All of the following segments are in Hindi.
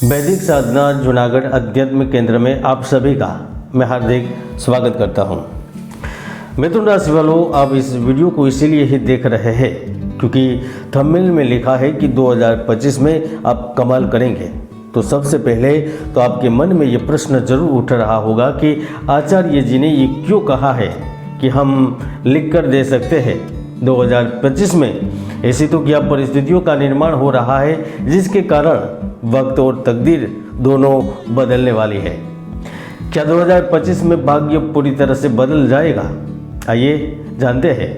वैदिक साधना जूनागढ़ अध्यात्म केंद्र में आप सभी का मैं हार्दिक स्वागत करता हूं। मिथुन राशि वालों, आप इस वीडियो को इसीलिए ही देख रहे हैं क्योंकि थंबनेल में लिखा है कि 2025 में आप कमाल करेंगे। तो सबसे पहले तो आपके मन में ये प्रश्न जरूर उठ रहा होगा कि आचार्य जी ने ये क्यों कहा है कि हम लिख कर दे सकते हैं 2025 में ऐसी तो क्या परिस्थितियों का निर्माण हो रहा है जिसके कारण वक्त और तकदीर दोनों बदलने वाली है। क्या 2025 में भाग्य पूरी तरह से बदल जाएगा? आइए जानते हैं।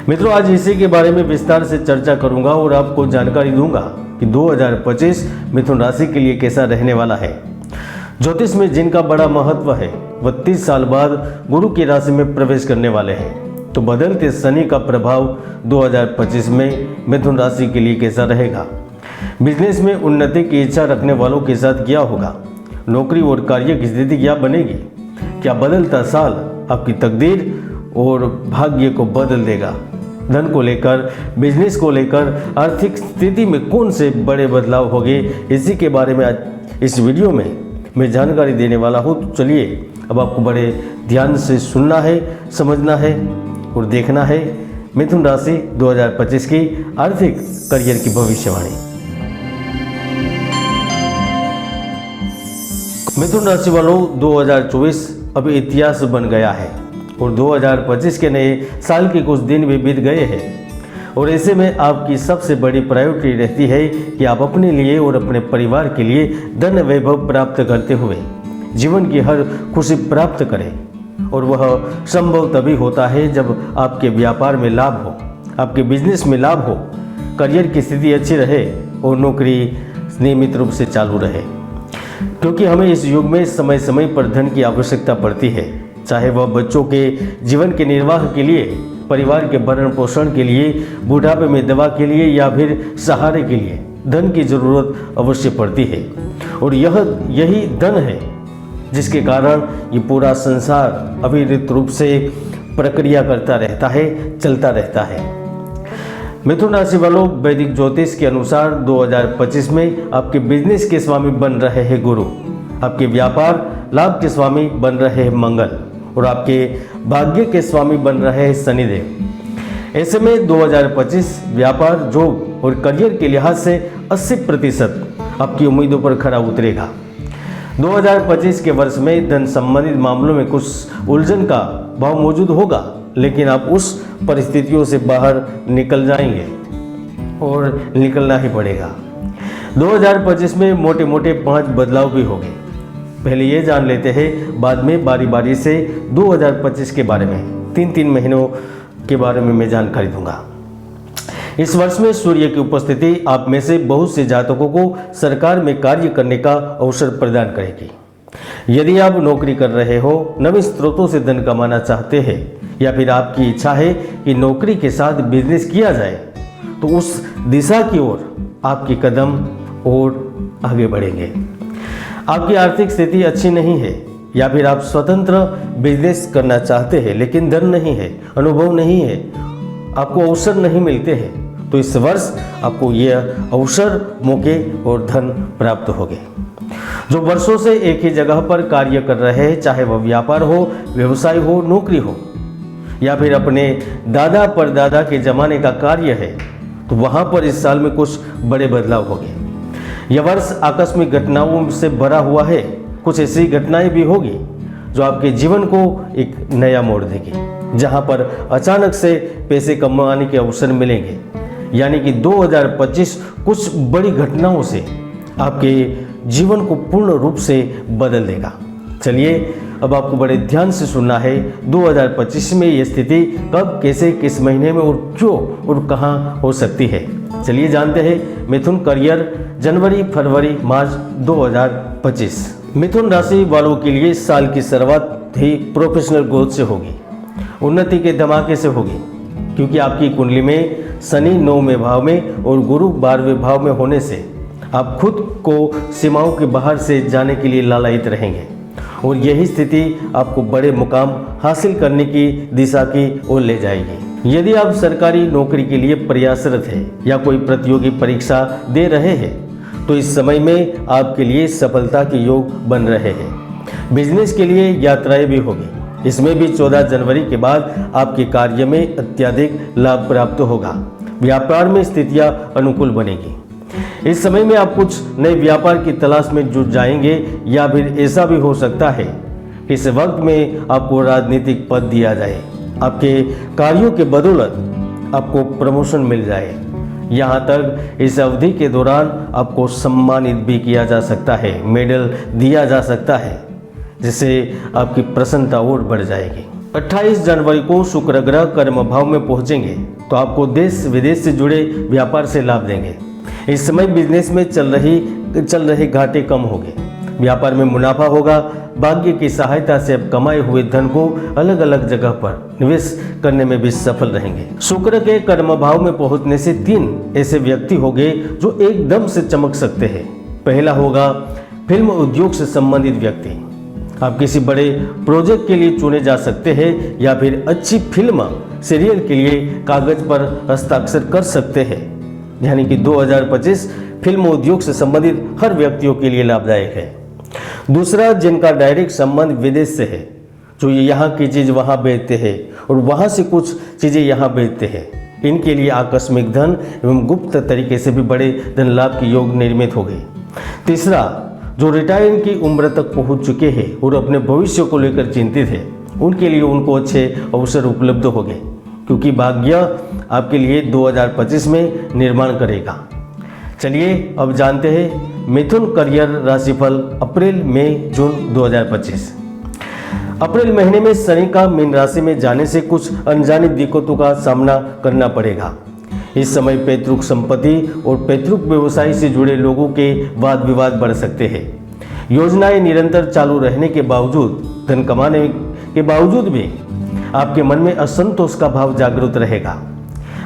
मित्रों, आज इसी के बारे में विस्तार से चर्चा करूंगा और आपको जानकारी दूंगा कि 2025 मिथुन राशि के लिए कैसा रहने वाला है। ज्योतिष में जिनका बड़ा महत्व है वह 30 साल बाद गुरु की राशि में प्रवेश करने वाले हैं। तो बदलते शनि का प्रभाव 2025 में मिथुन राशि के लिए कैसा रहेगा? बिजनेस में उन्नति की इच्छा रखने वालों के साथ क्या होगा? नौकरी और कार्य की स्थिति क्या बनेगी? क्या बदलता साल आपकी तकदीर और भाग्य को बदल देगा? धन को लेकर, बिजनेस को लेकर, आर्थिक स्थिति में कौन से बड़े बदलाव होंगे, इसी के बारे में आज इस वीडियो में मैं जानकारी देने वाला हूँ। तो चलिए अब आपको बड़े ध्यान से सुनना है, समझना है और देखना है मिथुन राशि 2025 की आर्थिक करियर की भविष्यवाणी। मिथुन राशि वालों, 2024 अब इतिहास बन गया है और 2025 के नए साल के कुछ दिन भी बीत गए हैं और ऐसे में आपकी सबसे बड़ी प्रायोरिटी रहती है कि आप अपने लिए और अपने परिवार के लिए धन वैभव प्राप्त करते हुए जीवन की हर खुशी प्राप्त करें। और वह संभव तभी होता है जब आपके व्यापार में लाभ हो, आपके बिजनेस में लाभ हो, करियर की स्थिति अच्छी रहे और नौकरी नियमित रूप से चालू रहे। क्योंकि हमें इस युग में समय समय पर धन की आवश्यकता पड़ती है, चाहे वह बच्चों के जीवन के निर्वाह के लिए, परिवार के भरण पोषण के लिए, बुढ़ापे में दवा के लिए या फिर सहारे के लिए धन की जरूरत अवश्य पड़ती है। और यही धन है जिसके कारण ये पूरा संसार अविरत रूप से प्रक्रिया करता रहता है, चलता रहता है। मिथुन राशि वालों, वैदिक ज्योतिष के अनुसार 2025 में आपके बिजनेस के स्वामी बन रहे हैं गुरु, आपके व्यापार लाभ के स्वामी बन रहे हैं मंगल और आपके भाग्य के स्वामी बन रहे हैं शनिदेव। ऐसे में 2025 व्यापार, जॉब और करियर के लिहाज से 80% आपकी उम्मीदों पर खरा उतरेगा। 2025 के वर्ष में धन संबंधित मामलों में कुछ उलझन का भाव मौजूद होगा, लेकिन आप उस परिस्थितियों से बाहर निकल जाएंगे और निकलना ही पड़ेगा। 2025 में मोटे मोटे 5 बदलाव भी होंगे। पहले ये जान लेते हैं, बाद में बारी बारी से 2025 के बारे में 3-3 महीनों के बारे में मैं जानकारी दूंगा। इस वर्ष में सूर्य की उपस्थिति आप में से बहुत से जातकों को सरकार में कार्य करने का अवसर प्रदान करेगी। यदि आप नौकरी कर रहे हो, नवीन स्रोतों से धन कमाना चाहते हैं या फिर आपकी इच्छा है कि नौकरी के साथ बिजनेस किया जाए, तो उस दिशा की ओर आपके कदम और आगे बढ़ेंगे। आपकी आर्थिक स्थिति अच्छी नहीं है या फिर आप स्वतंत्र बिजनेस करना चाहते हैं लेकिन धन नहीं है, अनुभव नहीं है, आपको अवसर नहीं मिलते हैं, तो इस वर्ष आपको यह अवसर, मौके और धन प्राप्त होंगे। जो वर्षों से एक ही जगह पर कार्य कर रहे हैं, चाहे वह व्यापार हो, व्यवसाय हो, नौकरी हो या फिर अपने दादा परदादा के जमाने का कार्य है, तो वहां पर इस साल में कुछ बड़े बदलाव होंगे। यह वर्ष आकस्मिक घटनाओं से भरा हुआ है। कुछ ऐसी घटनाएं भी होगी जो आपके जीवन को एक नया मोड़ देगी, जहां पर अचानक से पैसे कमाने के अवसर मिलेंगे। यानी कि 2025 कुछ बड़ी घटनाओं से आपके जीवन को पूर्ण रूप से बदल देगा। चलिए अब आपको बड़े ध्यान से सुनना है 2025 में ये स्थिति कब, कैसे, किस महीने में और क्यों और कहां हो सकती है। चलिए जानते हैं मिथुन करियर जनवरी, फरवरी, मार्च 2025। मिथुन राशि वालों के लिए साल की शुरुआत ही प्रोफेशनल ग्रोथ से होगी, उन्नति के धमाके से होगी, क्योंकि आपकी कुंडली में शनि 9वें भाव में और गुरु 12वें भाव में होने से आप खुद को सीमाओं के बाहर से जाने के लिए लालायित रहेंगे और यही स्थिति आपको बड़े मुकाम हासिल करने की दिशा की ओर ले जाएगी। यदि आप सरकारी नौकरी के लिए प्रयासरत हैं या कोई प्रतियोगी परीक्षा दे रहे हैं तो इस समय में आपके लिए सफलता के योग बन रहे हैं। बिजनेस के लिए यात्राएं भी होगी। इसमें भी 14 जनवरी के बाद आपके कार्य में अत्यधिक लाभ प्राप्त होगा। व्यापार में स्थितियां अनुकूल बनेगी। इस समय में आप कुछ नए व्यापार की तलाश में जुट जाएंगे, या फिर ऐसा भी हो सकता है कि इस वक्त में आपको राजनीतिक पद दिया जाए। आपके कार्यों के बदौलत आपको प्रमोशन मिल जाए। यहाँ तक इस अवधि के दौरान आपको सम्मानित भी किया जा सकता है, मेडल दिया जा सकता है, जिससे आपकी प्रसन्नता और बढ़ जाएगी। 28 जनवरी को शुक्र ग्रह कर्म भाव में पहुंचेंगे, तो आपको देश विदेश से जुड़े व्यापार से लाभ देंगे। इस समय बिजनेस में चल रहे घाटे कम होंगे। व्यापार में मुनाफा होगा। भाग्य की सहायता से आप कमाए हुए धन को अलग अलग जगह पर निवेश करने में भी सफल रहेंगे। शुक्र के कर्म भाव में पहुंचने से 3 ऐसे व्यक्ति होंगे जो एकदम से चमक सकते हैं। पहला होगा फिल्म उद्योग से संबंधित व्यक्ति। आप किसी बड़े प्रोजेक्ट के लिए चुने जा सकते हैं, या फिर अच्छी फिल्म सीरियल के लिए कागज पर हस्ताक्षर कर सकते हैं। यानी कि 2025 फिल्म उद्योग से संबंधित हर व्यक्तियों के लिए लाभदायक है। दूसरा, जिनका डायरेक्ट संबंध विदेश से है, जो यहाँ की चीज़ वहाँ बेचते हैं और वहाँ से कुछ चीज़ें यहाँ बेचते हैं, इनके लिए आकस्मिक धन एवं गुप्त तरीके से भी बड़े धन लाभ के योग निर्मित हो गए। तीसरा, जो रिटायरमेंट की उम्र तक पहुँच चुके हैं और अपने भविष्य को लेकर चिंतित है, उनके लिए उनको अच्छे अवसर उपलब्ध हो गए, क्योंकि भाग्य आपके लिए 2025 में निर्माण करेगा। चलिए अब जानते हैं मिथुन करियर राशिफल अप्रैल मई जून 2025। अप्रैल महीने में शनि का मीन राशि में जाने से कुछ अनजानी दिक्कतों का सामना करना पड़ेगा। इस समय पैतृक संपत्ति और पैतृक व्यवसाय से जुड़े लोगों के वाद विवाद बढ़ सकते हैं। योजनाएं निरंतर चालू रहने के बावजूद, धन कमाने के बावजूद भी आपके मन में असंतोष का भाव जागृत रहेगा।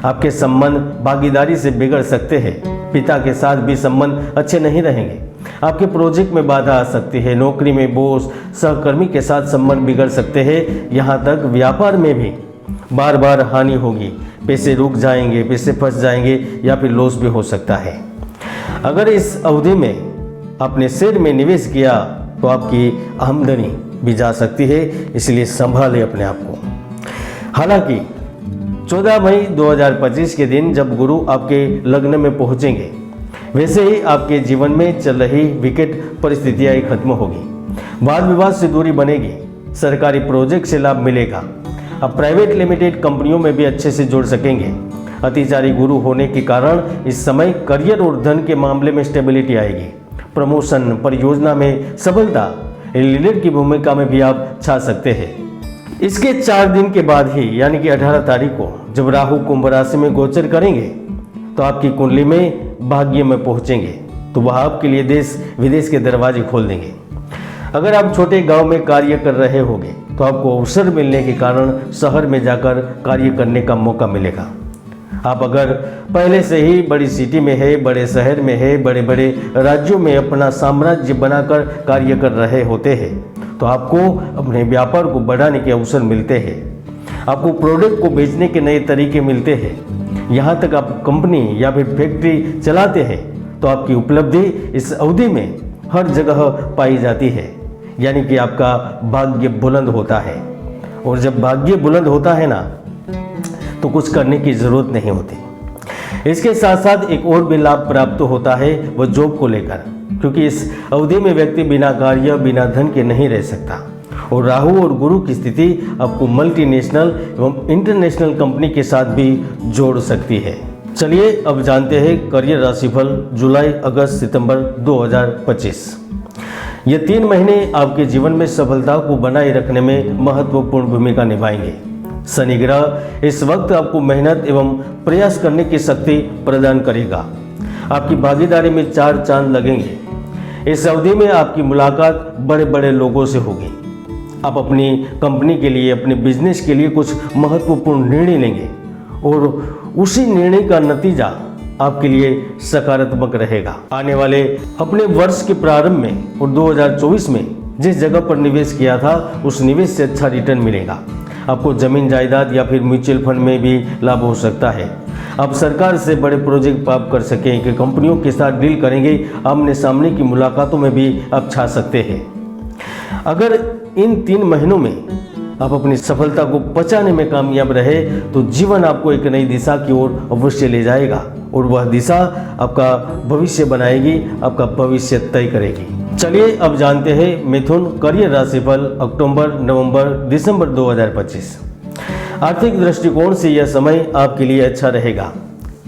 आपके संबंध भागीदारी से बिगड़ सकते हैं। पिता के साथ भी संबंध अच्छे नहीं रहेंगे। आपके प्रोजेक्ट में बाधा आ सकती है। नौकरी में बॉस, सहकर्मी के साथ संबंध बिगड़ सकते हैं। यहाँ तक व्यापार में भी बार बार हानि होगी। पैसे रुक जाएंगे, पैसे फंस जाएंगे, या फिर लॉस भी हो सकता है। अगर इस अवधि में आपने शेयर में निवेश किया तो आपकी आमदनी भी जा सकती है, इसलिए संभालें अपने आप को। हालांकि 14 मई 2025 के दिन जब गुरु आपके लग्न में पहुंचेंगे, वैसे ही आपके जीवन में चल रही विकट परिस्थितियां खत्म होगी। वाद विवाद से दूरी बनेगी। सरकारी प्रोजेक्ट से लाभ मिलेगा। अब प्राइवेट लिमिटेड कंपनियों में भी अच्छे से जुड़ सकेंगे। अतिचारी गुरु होने के कारण इस समय करियर और धन के मामले में स्टेबिलिटी आएगी। प्रमोशन, परियोजना में सफलता, लीडर की भूमिका में भी आप छा सकते हैं। इसके 4 दिन के बाद ही, यानी कि 18 तारीख को, जब राहु कुंभ राशि में गोचर करेंगे, तो आपकी कुंडली में भाग्य में पहुंचेंगे, तो वह आपके लिए देश विदेश के दरवाजे खोल देंगे। अगर आप छोटे गांव में कार्य कर रहे होंगे, तो आपको अवसर मिलने के कारण शहर में जाकर कार्य करने का मौका मिलेगा। आप अगर पहले से ही बड़ी सिटी में है, बड़े शहर में है, बड़े बड़े राज्यों में अपना साम्राज्य बनाकर कार्य कर रहे होते हैं, तो आपको अपने व्यापार को बढ़ाने के अवसर मिलते हैं। आपको प्रोडक्ट को बेचने के नए तरीके मिलते हैं। यहाँ तक आप कंपनी या फिर फैक्ट्री चलाते हैं, तो आपकी उपलब्धि इस अवधि में हर जगह पाई जाती है। यानी कि आपका भाग्य बुलंद होता है। और जब भाग्य बुलंद होता है ना, तो कुछ करने की ज़रूरत नहीं होती। इसके साथ साथ एक और भी लाभ प्राप्त होता है, वह जॉब को लेकर, क्योंकि इस अवधि में व्यक्ति बिना कार्य, बिना धन के नहीं रह सकता। और राहु और गुरु की स्थिति आपको मल्टीनेशनल एवं इंटरनेशनल कंपनी के साथ भी जोड़ सकती है। चलिए अब जानते हैं करियर राशिफल जुलाई, अगस्त, सितंबर 2025। ये 3 महीने आपके जीवन में सफलता को बनाए रखने में महत्वपूर्ण भूमिका निभाएंगे। शनि ग्रह इस वक्त आपको मेहनत एवं प्रयास करने की शक्ति प्रदान करेगा। आपकी भागीदारी में 4 चांद लगेंगे। इस अवधि में आपकी मुलाकात बड़े बड़े लोगों से होगी। आप अपनी कंपनी के लिए, अपने बिजनेस के लिए कुछ महत्वपूर्ण निर्णय लेंगे और उसी निर्णय का नतीजा आपके लिए सकारात्मक रहेगा। आने वाले अपने वर्ष के प्रारंभ में और 2024 में जिस जगह पर निवेश किया था, उस निवेश से अच्छा रिटर्न मिलेगा। आपको जमीन जायदाद या फिर म्यूचुअल फंड में भी लाभ हो सकता है। आप सरकार से बड़े प्रोजेक्ट प्राप्त कर सकें कि कंपनियों के साथ डील करेंगे, आमने सामने की मुलाकातों में भी आप छा सकते हैं। अगर इन 3 महीनों में आप अपनी सफलता को पचाने में कामयाब रहे तो जीवन आपको एक नई दिशा की ओर अवश्य ले जाएगा और वह दिशा आपका भविष्य बनाएगी, आपका भविष्य तय करेगी। चलिए अब जानते हैं मिथुन करियर राशिफल अक्टूबर, नवंबर, दिसंबर 2025। आर्थिक दृष्टिकोण से यह समय आपके लिए अच्छा रहेगा।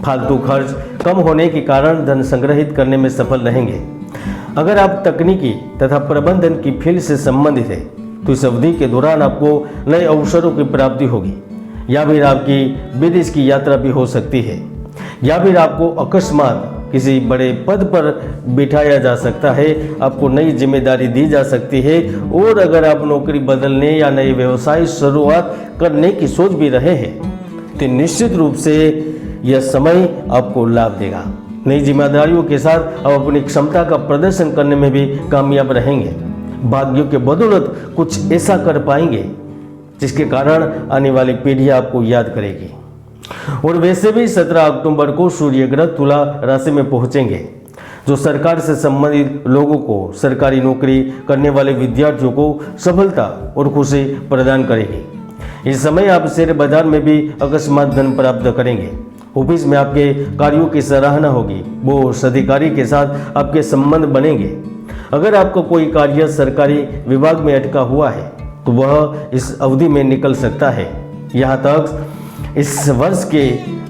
फालतू खर्च कम होने के कारण धन संग्रहित करने में सफल रहेंगे। अगर आप तकनीकी तथा प्रबंधन की फील्ड से संबंधित है तो इस अवधि के दौरान आपको नए अवसरों की प्राप्ति होगी, या फिर आपकी विदेश की यात्रा भी हो सकती है, या फिर आपको अकस्मात किसी बड़े पद पर बिठाया जा सकता है, आपको नई जिम्मेदारी दी जा सकती है। और अगर आप नौकरी बदलने या नए व्यवसाय शुरुआत करने की सोच भी रहे हैं तो निश्चित रूप से यह समय आपको लाभ देगा। नई जिम्मेदारियों के साथ आप अपनी क्षमता का प्रदर्शन करने में भी कामयाब रहेंगे। भाग्यों के बदौलत कुछ ऐसा कर पाएंगे जिसके कारण आने वाली पीढ़ी आपको याद करेगी। और वैसे भी 17 अक्टूबर को सूर्य ग्रह तुला राशि में पहुंचेंगे, जो सरकार से संबंधित लोगों को, सरकारी नौकरी करने वाले विद्यार्थियों को सफलता और खुशी प्रदान करेगी। इस समय आप शेयर बाजार में भी अकस्मात धन प्राप्त करेंगे। ऑफिस में आपके कार्यों की सराहना होगी, बॉस अधिकारी के साथ आपके संबंध बनेंगे। अगर आपका कोई कार्य सरकारी विभाग में अटका हुआ है तो वह इस अवधि में निकल सकता है। यहाँ तक इस वर्ष के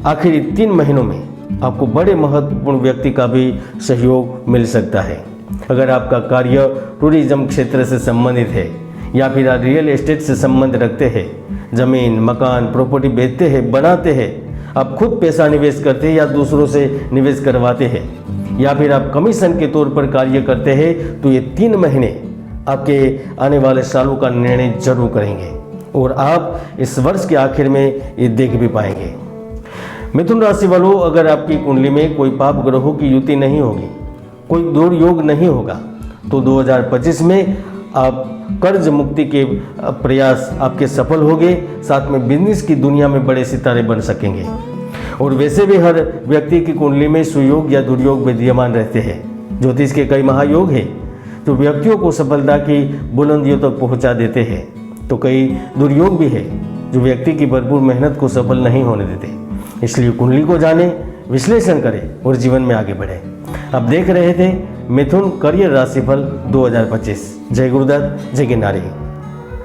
आखिरी 3 महीनों में आपको बड़े महत्वपूर्ण व्यक्ति का भी सहयोग मिल सकता है। अगर आपका कार्य टूरिज्म क्षेत्र से संबंधित है या फिर आप रियल एस्टेट से संबंध रखते हैं, जमीन, मकान, प्रॉपर्टी बेचते हैं, बनाते हैं, आप खुद पैसा निवेश करते हैं या दूसरों से निवेश करवाते हैं, या फिर आप कमीशन के तौर पर कार्य करते हैं, तो ये 3 महीने आपके आने वाले सालों का निर्णय जरूर करेंगे और आप इस वर्ष के आखिर में ये देख भी पाएंगे। मिथुन राशि वालों, अगर आपकी कुंडली में कोई पाप ग्रहों की युति नहीं होगी, कोई दुर्योग नहीं होगा, तो 2025 में आप कर्ज मुक्ति के प्रयास आपके सफल होंगे। साथ में बिजनेस की दुनिया में बड़े सितारे बन सकेंगे। और वैसे भी हर व्यक्ति की कुंडली में सुयोग या दुर्योग विद्यमान रहते हैं। ज्योतिष के कई महायोग हैं जो व्यक्तियों को सफलता की बुलंदियों तक पहुंचा देते हैं, तो कई दुर्योग भी है जो व्यक्ति की भरपूर मेहनत को सफल नहीं होने देते। इसलिए कुंडली को जानें, विश्लेषण करें और जीवन में आगे बढ़ें। आप देख रहे थे मिथुन करियर राशिफल 2025। जय गुरुदत्त, जय गिरनारी।